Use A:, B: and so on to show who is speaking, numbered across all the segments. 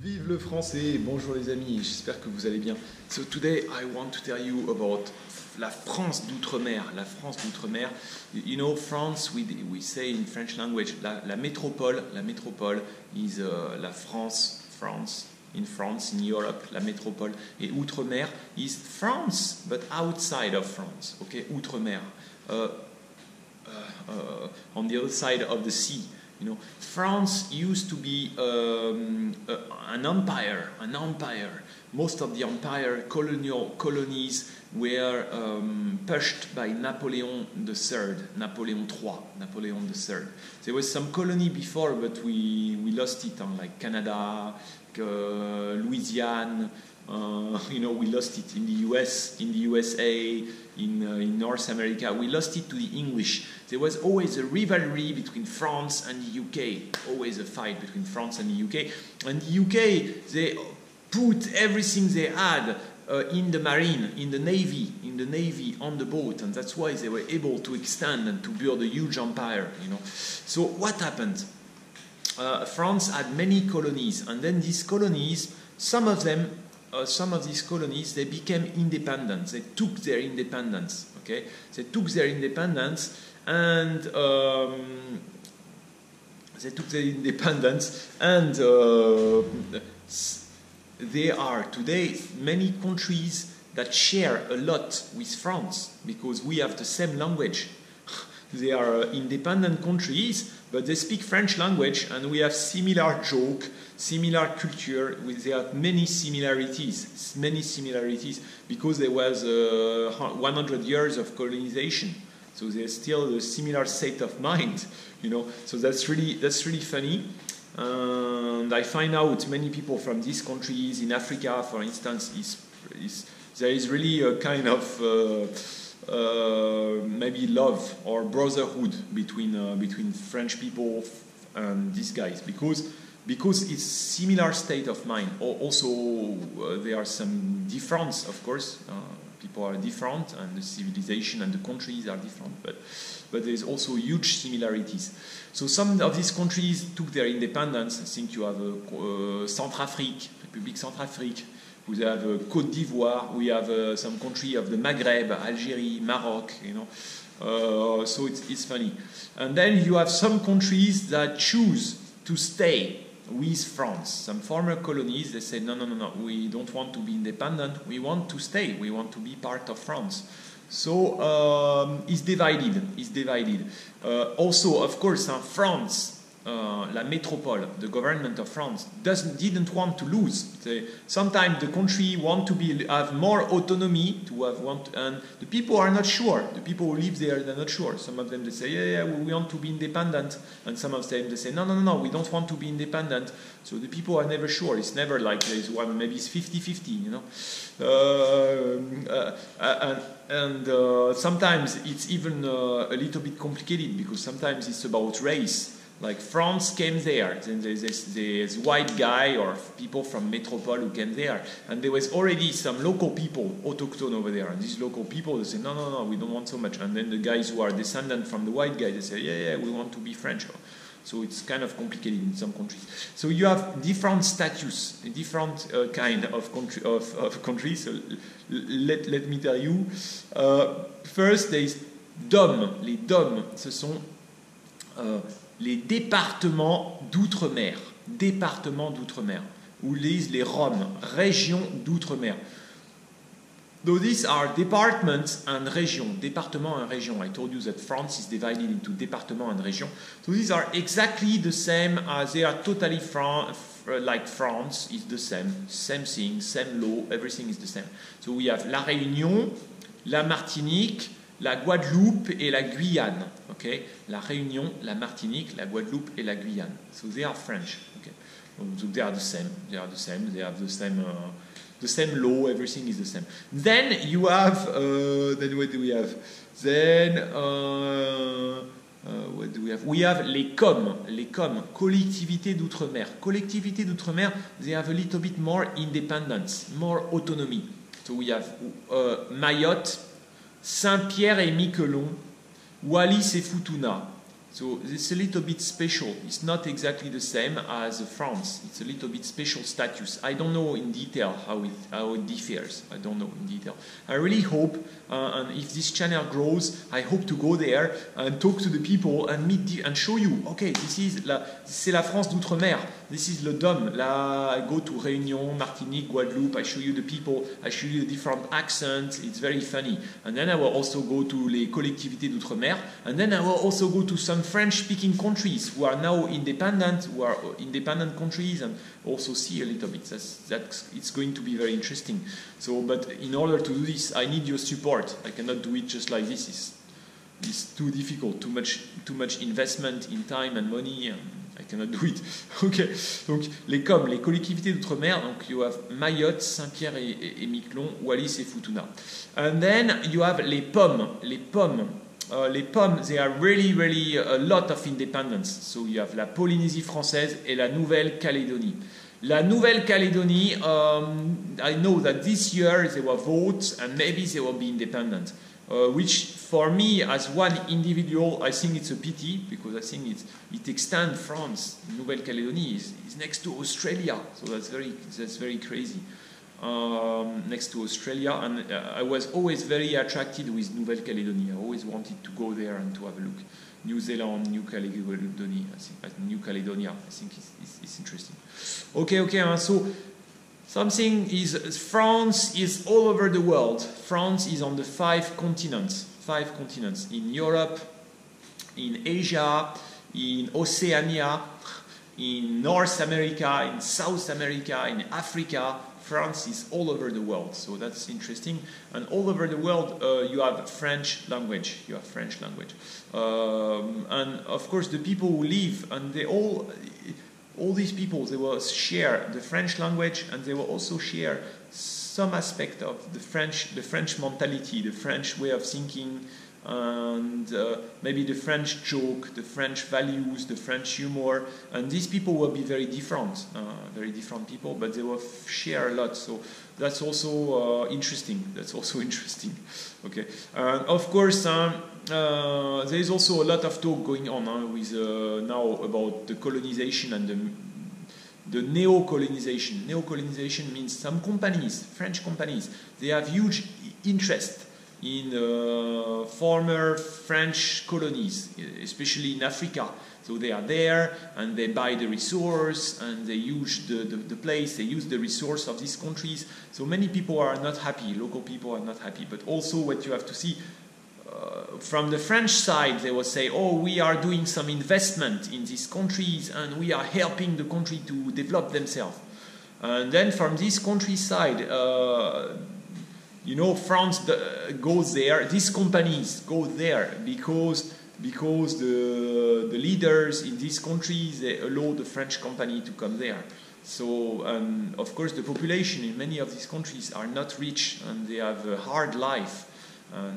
A: Vive le français, bonjour les amis, j'espère que vous allez bien. So today I want to tell you about la France d'outre-mer. La France d'outre-mer. You know, France, we say in French language, la métropole is la France, in France, in Europe, la métropole. Et outre-mer is France, but outside of France. Okay, outre-mer. On the other side of the sea. You know, France used to be an empire. Most of the empire colonies were pushed by Napoleon III. There was some colony before, but we lost it, like Canada, Louisiana. We lost it in the US, in the USA, in North America. We lost it to the English. There was always a rivalry between France and the UK. Always a fight between France and the UK. And the UK, they put everything they had in the marine, in the navy, on the boat, and that's why they were able to extend and to build a huge empire. So what happened? France had many colonies, and then these colonies, some of these colonies, they became independent. They took their independence. Okay, they took their independence, and there are today many countries that share a lot with France because we have the same language. They are independent countries, but they speak French language, and we have similar joke, similar culture. There are many similarities because there was 100 years of colonization. So there's still a similar state of mind, So that's really funny. And I find out many people from these countries in Africa, for instance, there is really a kind of maybe love or brotherhood between French people and these guys because it's similar state of mind. Also, there are some difference, of course. People are different, and the civilization and the countries are different, but there's also huge similarities. So some of these countries took their independence. I think you have Centrafrique, République Centrafrique. We have Côte d'Ivoire. We have some country of the Maghreb, Algeria, Morocco. So it's funny. And then you have some countries that choose to stay with France. Some former colonies, they say, no, we don't want to be independent. We want to stay. We want to be part of France. So it's divided. Also, of course, France, la métropole, the government of France, didn't want to lose. Sometimes the country want to have more autonomy, and the people are not sure. The people who live there, they're not sure. Some of them, they say, yeah, we want to be independent. And some of them, they say, no, we don't want to be independent. So the people are never sure. It's never like there's one, maybe it's 50-50, And sometimes it's even a little bit complicated because sometimes it's about race. Like France came there, then there's this white guy or people from Metropole who came there, and there was already some local people, autochtone over there, and these local people, they say, no, we don't want so much. And then the guys who are descendant from the white guy, they say, yeah, we want to be French. So it's kind of complicated in some countries. So you have different status, different kind of countries. So let me tell you. First, there is DOM. Les DOM, ce sont les départements d'outre-mer. Départements d'outre-mer. Ou les ROM, régions d'outre-mer. So these are departments and régions. Département and région. I told you that France is divided into département and région. So these are exactly the same as they are totally like France is the same. Same thing, same law, everything is the same. So we have La Réunion, la Martinique, la Guadeloupe et la Guyane. Okay? La Réunion, la Martinique, la Guadeloupe et la Guyane. So they are French. Okay? So they are the same. They have the same law. Everything is the same. Then you have. Then what do we have? Then what do we have? We have les COM. Les COM, collectivités d'outre-mer. Collectivités d'outre-mer. They have a little bit more independence, more autonomy. So we have Mayotte, Saint-Pierre et Miquelon, Wallis et Futuna, So it's a little bit special. It's not exactly the same as France. It's a little bit special status. I don't know in detail how it differs. I don't know in detail. I really hope, and if this channel grows, I hope to go there and talk to the people and meet and show you. Okay, c'est la France d'outre-mer. This is le Dôme. I go to Réunion, Martinique, Guadeloupe. I show you the people. I show you the different accents. It's very funny. And then I will also go to les collectivités d'outre-mer. And then I will also go to some French-speaking countries who are now independent, who are independent countries, and also see a little bit. It's going to be very interesting. So, but in order to do this, I need your support. I cannot do it just like this. It's too difficult. Too much investment in time and money. I cannot do it. Ok. Donc les COM, les collectivités d'outre-mer. Donc you have Mayotte, Saint-Pierre et Miquelon, Wallis et Futuna. And then you have les POM. Les POM. Les POM, they are really a lot of independence. So you have la Polynésie française et la Nouvelle-Calédonie. La Nouvelle-Calédonie, I know that this year there were votes and maybe they will be independent. Which for me, as one individual, I think it's a pity because I think it extends France. Nouvelle-Calédonie is next to Australia, so that's very crazy. Next to Australia, and I was always very attracted with Nouvelle-Calédonie. I always wanted to go there and to have a look. New Zealand, New Caledonia, I think it's interesting. Okay, so something is France is all over the world. France is on the 5 continents. 5 continents in Europe, in Asia, in Oceania, in North America, in South America, in Africa. France is all over the world, so that's interesting. And all over the world, you have French language. And of course, the people who live, and they all these people, they will share the French language, and they will also share some aspect of the French mentality, the French way of thinking, and maybe the French joke, the French values, the French humor. And these people will be very different people, but they will share a lot. So that's also interesting. Okay. Of course, there is also a lot of talk going on with now about the colonization and the neo-colonization. Neo-colonization means some companies, French companies, they have huge interest in former French colonies, especially in Africa. So they are there and they buy the resource and they use the place, they use the resource of these countries. So many people are not happy, local people are not happy. But also what you have to see, from the French side, they will say, oh, we are doing some investment in these countries and we are helping the country to develop themselves. And then from this countryside, France goes there, these companies go there because the leaders in these countries, they allow the French company to come there. So, of course, the population in many of these countries are not rich and they have a hard life.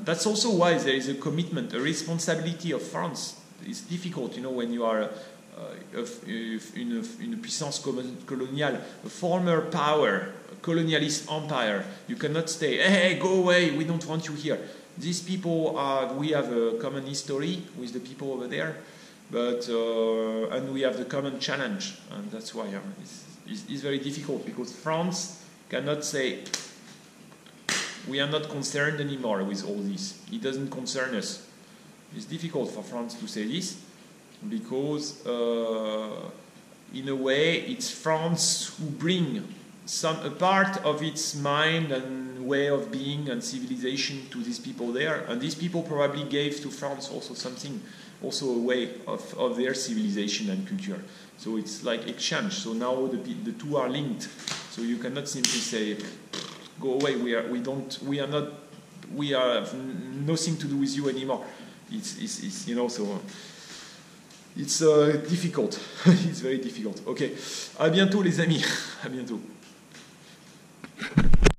A: That's also why there is a commitment, a responsibility of France. It's difficult, when you are in a puissance coloniale, a former power, a colonialist empire. You cannot stay, hey, go away, we don't want you here. These people, we have a common history with the people over there, but and we have the common challenge, and that's why it's very difficult, because France cannot say, we are not concerned anymore with all this. It doesn't concern us. It's difficult for France to say this, because in a way it's France who bring a part of its mind and way of being and civilization to these people there, and these people probably gave to France also something, also a way of their civilization and culture. So it's like exchange. So now the two are linked. So you cannot simply say, go away, we have nothing to do with you anymore. It's so it's difficult. It's very difficult. Ok, à bientôt les amis. À bientôt.